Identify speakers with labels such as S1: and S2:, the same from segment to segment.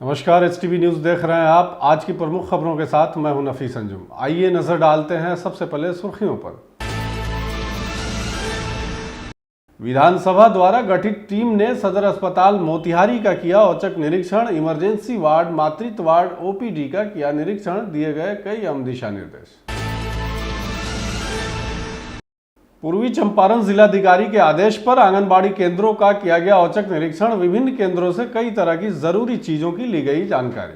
S1: नमस्कार, HTV news देख रहे हैं आप। आज की प्रमुख खबरों के साथ मैं हूं नफीस अंजुम। आइए नजर डालते हैं सबसे पहले सुर्खियों पर। विधानसभा द्वारा गठित टीम ने सदर अस्पताल मोतिहारी का किया औचक निरीक्षण। इमरजेंसी वार्ड, मातृत्व वार्ड, OPD का किया निरीक्षण। दिए गए कई अहम दिशा निर्देश। पूर्वी चंपारण जिलाधिकारी के आदेश पर आंगनबाड़ी केंद्रों का किया गया औचक निरीक्षण। विभिन्न केंद्रों से कई तरह की जरूरी चीजों की ली गई जानकारी।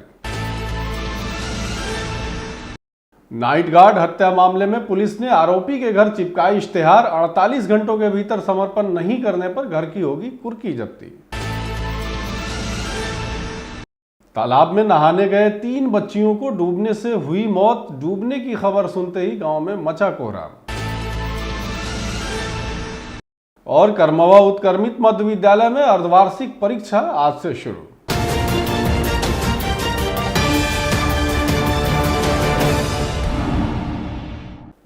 S1: नाइट गार्ड हत्या मामले में पुलिस ने आरोपी के घर चिपकाई इश्तेहार। 48 घंटों के भीतर समर्पण नहीं करने पर घर की होगी कुर्की जब्ती। तालाब में नहाने गए 3 बच्चियों को डूबने से हुई मौत। डूबने की खबर सुनते ही गांव में मचा कोहराम। और करमवा उत्क्रमित मध्य विद्यालय में अर्धवार्षिक परीक्षा आज से शुरू।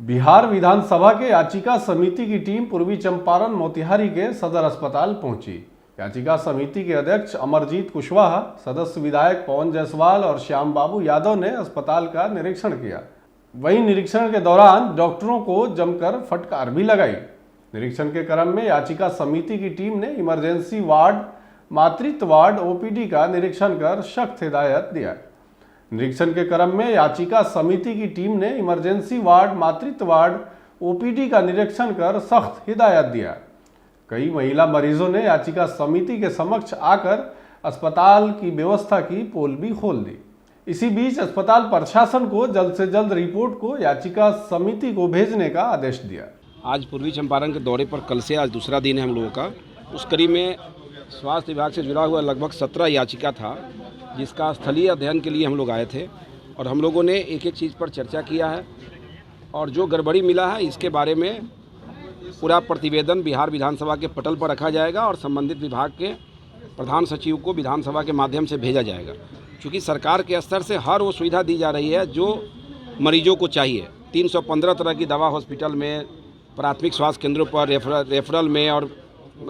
S1: बिहार विधानसभा के याचिका समिति की टीम पूर्वी चंपारण मोतिहारी के सदर अस्पताल पहुंची। याचिका समिति के अध्यक्ष अमरजीत कुशवाहा, सदस्य विधायक पवन जायसवाल और श्याम बाबू यादव ने अस्पताल का निरीक्षण किया। वहीं निरीक्षण के दौरान डॉक्टरों को जमकर फटकार भी लगाई। निरीक्षण के क्रम में याचिका समिति की टीम ने इमरजेंसी वार्ड, मातृत्व वार्ड, OPD का निरीक्षण कर सख्त हिदायत दिया। निरीक्षण के क्रम में याचिका समिति की टीम ने इमरजेंसी वार्ड, मातृत्व वार्ड, OPD का निरीक्षण कर सख्त हिदायत दिया। कई महिला मरीजों ने याचिका समिति के समक्ष आकर अस्पताल की व्यवस्था की पोल भी खोल दी। इसी बीच अस्पताल प्रशासन को जल्द से जल्द रिपोर्ट को याचिका समिति को भेजने का आदेश दिया।
S2: आज पूर्वी चंपारण के दौरे पर कल से आज दूसरा दिन है हम लोगों का। उस कड़ी में स्वास्थ्य विभाग से जुड़ा हुआ लगभग 17 याचिका था, जिसका स्थलीय अध्ययन के लिए हम लोग आए थे और हम लोगों ने एक एक चीज़ पर चर्चा किया है और जो गड़बड़ी मिला है इसके बारे में पूरा प्रतिवेदन बिहार विधानसभा के पटल पर रखा जाएगा और संबंधित विभाग के प्रधान सचिव को विधानसभा के माध्यम से भेजा जाएगा। क्योंकि सरकार के स्तर से हर वो सुविधा दी जा रही है जो मरीजों को चाहिए। 315 तरह की दवा हॉस्पिटल में, प्राथमिक स्वास्थ्य केंद्रों पर, रेफरल में और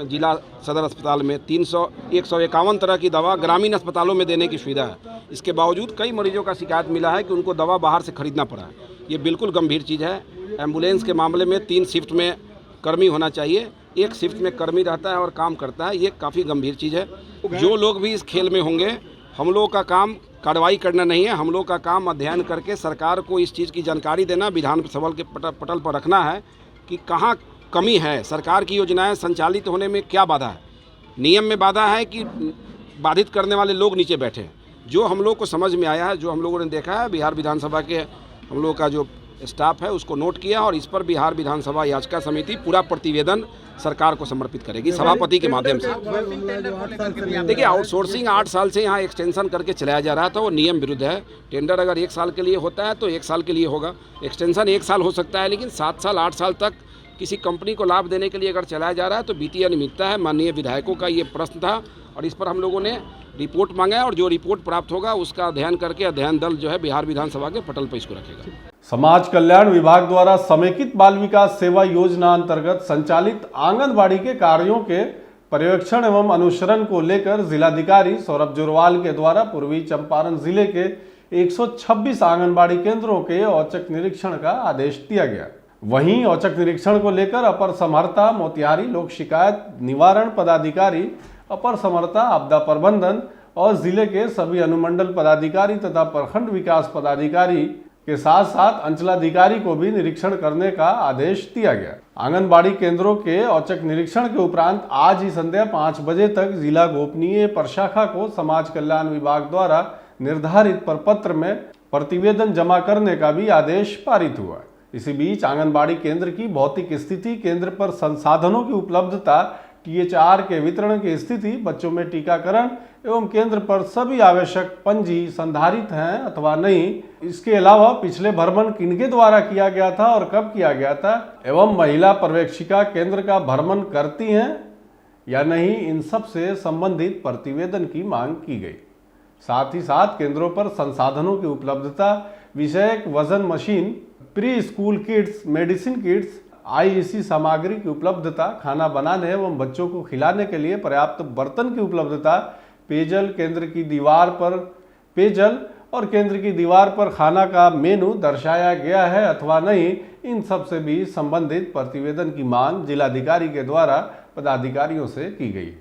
S2: जिला सदर अस्पताल में 151 तरह की दवा ग्रामीण अस्पतालों में देने की सुविधा है। इसके बावजूद कई मरीजों का शिकायत मिला है कि उनको दवा बाहर से खरीदना पड़ा है। ये बिल्कुल गंभीर चीज़ है। एम्बुलेंस के मामले में 3 शिफ्ट में कर्मी होना चाहिए, एक शिफ्ट में कर्मी रहता है और काम करता है। ये काफ़ी गंभीर चीज़ है। जो लोग भी इस खेल में होंगे, हम लोगों का काम कार्रवाई करना नहीं है। हम लोग का काम अध्ययन करके सरकार को इस चीज़ की जानकारी देना, विधानसभा के पटल पर रखना है कि कहाँ कमी है, सरकार की योजनाएं संचालित होने में क्या बाधा है। नियम में बाधा है कि बाधित करने वाले लोग नीचे बैठे हैं। जो हम लोग को समझ में आया है, जो हम लोगों ने देखा है, बिहार विधानसभा के हम लोग का जो स्टाफ है उसको नोट किया और इस पर बिहार विधानसभा याचिका समिति पूरा प्रतिवेदन सरकार को समर्पित करेगी सभापति के माध्यम से। देखिए, आउटसोर्सिंग 8 साल से यहाँ एक्सटेंशन करके चलाया जा रहा था, वो नियम विरुद्ध है। टेंडर अगर 1 साल के लिए होता है तो 1 साल के लिए होगा। एक्सटेंशन 1 साल हो सकता है, लेकिन 7 साल 8 साल तक किसी कंपनी को लाभ देने के लिए अगर चलाया जा रहा है तो वित्तीय अनियमितता है। माननीय विधायकों का ये प्रश्न था और इस पर हम लोगों ने रिपोर्ट मांगा है और जो रिपोर्ट प्राप्त होगा उसका अध्ययन करके अध्ययन दल जो है बिहार विधानसभा के पटल पर इसको रखेगा।
S1: समाज कल्याण विभाग द्वारा समेकित बाल विकास सेवा योजना अंतर्गत संचालित आंगनबाड़ी के कार्यों के पर्यवेक्षण एवं अनुसरण को लेकर जिलाधिकारी सौरभ जोरवाल के द्वारा पूर्वी चंपारण जिले के 126 आंगनबाड़ी केंद्रों के औचक निरीक्षण का आदेश दिया गया। वहीं औचक निरीक्षण को लेकर अपर समहर्ता मोतिहारी लोक शिकायत निवारण पदाधिकारी, अपर समहर्ता आपदा प्रबंधन और जिले के सभी अनुमंडल पदाधिकारी तथा प्रखंड विकास पदाधिकारी के साथ साथ अंचलाधिकारी को भी निरीक्षण करने का आदेश दिया गया। आंगनबाड़ी केंद्रों के औचक निरीक्षण के उपरांत आज ही संध्या 5 बजे तक जिला गोपनीय प्रशाखा को समाज कल्याण विभाग द्वारा निर्धारित प्रपत्र में प्रतिवेदन जमा करने का भी आदेश पारित हुआ। इसी बीच आंगनबाड़ी केंद्र की भौतिक स्थिति, केंद्र पर संसाधनों की उपलब्धता, THR के वितरण की स्थिति, बच्चों में टीकाकरण एवं केंद्र पर सभी आवश्यक पंजी संधारित हैं अथवा नहीं, इसके अलावा पिछले भ्रमण किनके द्वारा किया गया था और कब किया गया था एवं महिला पर्यवेक्षिका केंद्र का भ्रमण करती हैं या नहीं, इन सब से संबंधित प्रतिवेदन की मांग की गई। साथ ही साथ केंद्रों पर संसाधनों की उपलब्धता, विषयक वजन machine, pre school kits, medicine kits, IEC सामग्री की उपलब्धता, खाना बनाने एवं बच्चों को खिलाने के लिए पर्याप्त बर्तन की उपलब्धता, पेयजल और केंद्र की दीवार पर खाना का मेनू दर्शाया गया है अथवा नहीं, इन सब से भी संबंधित प्रतिवेदन की मांग जिलाधिकारी के द्वारा पदाधिकारियों से की गई।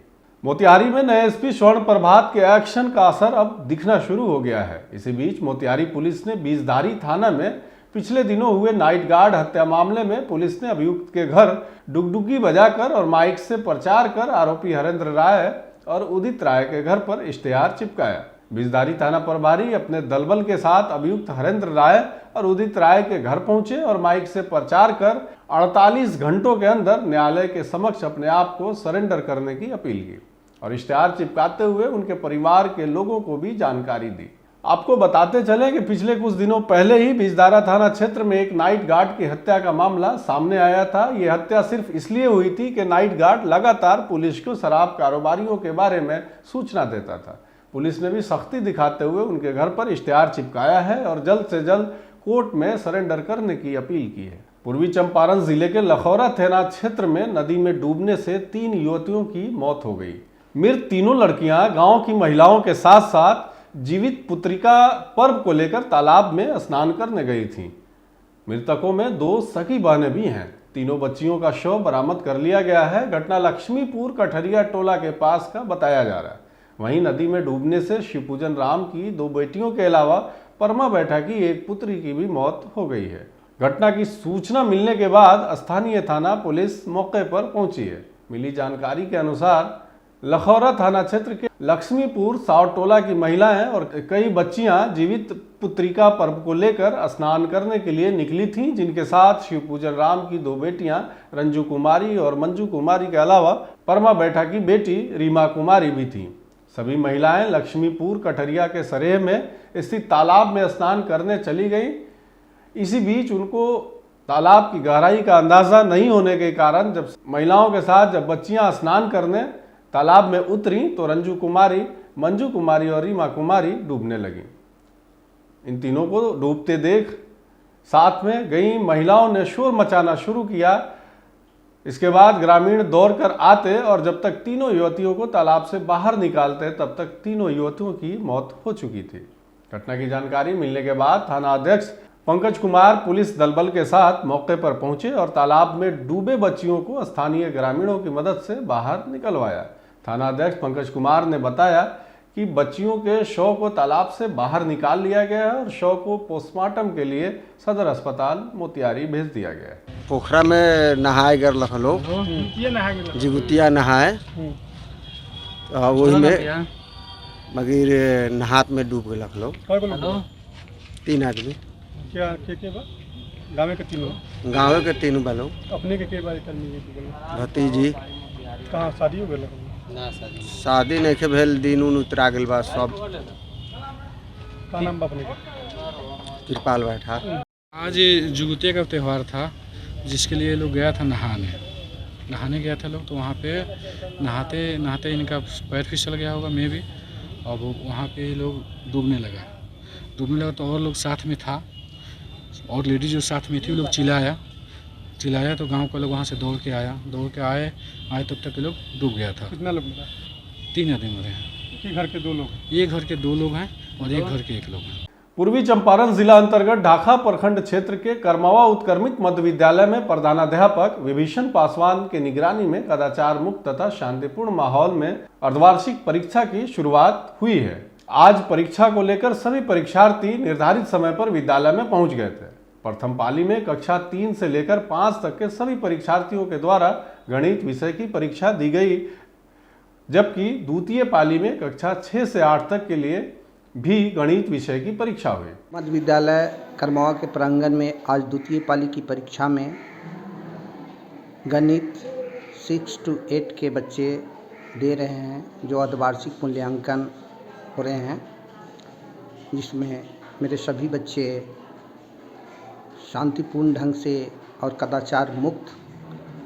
S1: मोतिहारी में नए एसपी स्वर्ण प्रभात के एक्शन का असर अब दिखना शुरू हो गया है। इसी बीच मोतिहारी पुलिस ने बीसधारी थाना में पिछले दिनों हुए नाइट गार्ड हत्या मामले में पुलिस ने अभियुक्त के घर डुगडुगी बजाकर और माइक से प्रचार कर आरोपी हरेंद्र राय और उदित राय के घर पर इश्तेहार चिपकाया। बीसधारी थाना प्रभारी अपने दलबल के साथ अभियुक्त हरेंद्र राय और उदित राय के घर पहुंचे और माइक से प्रचार कर 48 घंटों के अंदर न्यायालय के समक्ष अपने आप को सरेंडर करने की अपील की और इश्तेहार चिपकाते हुए उनके परिवार के लोगों को भी जानकारी दी। आपको बताते चले कि पिछले कुछ दिनों पहले ही बीसधारा थाना क्षेत्र में एक नाइट गार्ड की हत्या का मामला सामने आया था। यह हत्या सिर्फ इसलिए हुई थी कि नाइट गार्ड लगातार पुलिस को शराब कारोबारियों के बारे में सूचना देता था। पुलिस ने भी सख्ती दिखाते हुए उनके घर पर इश्तेहार चिपकाया है और जल्द से जल्द कोर्ट में सरेंडर करने की अपील की है। पूर्वी चंपारण जिले के लखौरा थाना क्षेत्र में नदी में डूबने से 3 युवतियों की मौत हो गई। मृत तीनों लड़कियां गांव की महिलाओं के साथ साथ जीवित पुत्रिका पर्व को लेकर तालाब में स्नान करने गई थीं। मृतकों में 2 सगी बहनें भी हैं। तीनों बच्चियों का शव बरामद कर लिया गया है। घटना लक्ष्मीपुर कठरिया टोला के पास का बताया जा रहा है। वहीं नदी में डूबने से शिवपूजन राम की 2 बेटियों के अलावा परमा बैठा की एक पुत्री की भी मौत हो गई है। घटना की सूचना मिलने के बाद स्थानीय थाना पुलिस मौके पर पहुंची है। मिली जानकारी के अनुसार लखौरा थाना क्षेत्र के लक्ष्मीपुर साव टोला की महिलाएं और कई बच्चियां जीवित पुत्रिका पर्व को लेकर स्नान करने के लिए निकली थीं, जिनके साथ शिवपूजन राम की 2 बेटियां रंजू कुमारी और मंजू कुमारी के अलावा परमा बैठा की बेटी रीमा कुमारी भी थीं। सभी महिलाएं लक्ष्मीपुर कठरिया के सरेह में स्थित तालाब में स्नान करने चली गईं। इसी बीच उनको तालाब की गहराई का अंदाजा नहीं होने के कारण जब महिलाओं के साथ जब बच्चियां स्नान करने तालाब में उतरी तो रंजू कुमारी, मंजू कुमारी और रीमा कुमारी डूबने लगी। इन तीनों को डूबते देख साथ में गई महिलाओं ने शोर मचाना शुरू किया। इसके बाद ग्रामीण दौड़कर आते और जब तक तीनों युवतियों को तालाब से बाहर निकालते तब तक तीनों युवतियों की मौत हो चुकी थी। घटना की जानकारी मिलने के बाद थाना अध्यक्ष पंकज कुमार पुलिस दलबल के साथ मौके पर पहुंचे और तालाब में डूबे बच्चियों को स्थानीय ग्रामीणों की मदद से बाहर निकलवाया। थाना अध्यक्ष पंकज कुमार ने बताया कि बच्चियों के शव को तालाब से बाहर निकाल लिया गया है और शव को पोस्टमार्टम के लिए सदर अस्पताल मोतिहारी भेज दिया गया है।
S3: पोखरा में नहाए गए लोग जिगुतिया नहाए वही में मगर नहात में डूब गए लोग 3 आदमी।
S4: क्या के बा गाँव के तीनों
S3: गाँव के 3 बालों
S4: अपने के बारे करनी
S3: भतीजी
S4: कहाँ शादी हो गई
S3: शादी नहीं के भेल दिन उन उतरा गल बा सब।
S4: का नाम बा अपने
S3: कृपाल बैठा।
S5: आज जुगुतिया का त्यौहार था जिसके लिए लोग गया था नहाने गया था लोग। तो वहाँ पे नहाते नहाते इनका पैर फिसल गया होगा मैं भी, और वो वहाँ पे लोग डूबने लगा तो और लोग साथ में था और लेडीज जो साथ में थी वो लोग चिल्लाया तो गांव का लोग वहाँ से दौड़ के आए तब तक लोग डूब गया था।
S4: कितना लोग मिला?
S5: 3 आदमी मरे हैं।
S4: कि घर के 2 लोग?
S5: ये घर के 2 लोग हैं और एक घर के 1 लोग हैं।
S1: पूर्वी चंपारण जिला अंतर्गत ढाका प्रखंड क्षेत्र के करमावा उत्क्रमित मध्य विद्यालय में प्रधानाध्यापक विभीषण पासवान के निगरानी में कदाचार मुक्त तथा शांतिपूर्ण माहौल में अर्धवार्षिक परीक्षा की शुरुआत हुई है। आज परीक्षा को लेकर सभी परीक्षार्थी निर्धारित समय पर विद्यालय में पहुंच गए थे। प्रथम पाली में कक्षा 3 से लेकर 5 तक के सभी परीक्षार्थियों के द्वारा गणित विषय की परीक्षा दी गई, जबकि द्वितीय पाली में कक्षा 6 से 8 तक के लिए भी गणित विषय की परीक्षा हुई।
S6: मध्य विद्यालय करमावा के प्रांगण में आज द्वितीय पाली की परीक्षा में गणित 6 to 8 के बच्चे दे रहे हैं, जो अर्धवार्षिक मूल्यांकन हो रहे हैं, जिसमें मेरे सभी बच्चे शांतिपूर्ण ढंग से और कदाचार मुक्त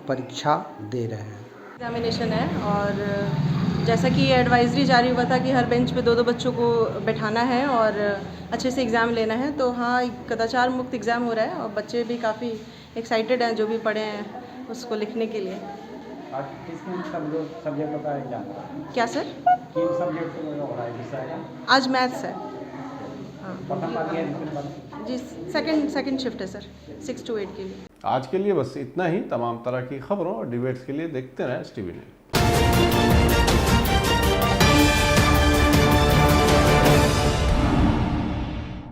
S6: परीक्षा दे रहे हैं।
S7: एग्जामिनेशन है और जैसा कि एडवाइजरी जारी हुआ था कि हर बेंच पे 2-2 बच्चों को बैठाना है और अच्छे से एग्ज़ाम लेना है, तो हाँ कदाचार मुक्त एग्ज़ाम हो रहा है और बच्चे भी काफ़ी एक्साइटेड हैं जो भी पढ़े हैं उसको लिखने के लिए।
S8: आज किस किन सब्जेक्टों का एग्जाम हो रहा है?
S7: क्या सर?
S8: किन सब्जेक्ट हो रहा है विषय का?
S7: आज मैथ्स है। हाँ
S8: प्रथम पाली है द्वितीय पाली?
S7: जी, सेकंड शिफ्ट है सर, 6 to 8 के लिए।
S1: आज के लिए बस इतना ही। तमाम तरह की खबरों और डिबेट्स के लिए देखते रहें STV न्यूज़।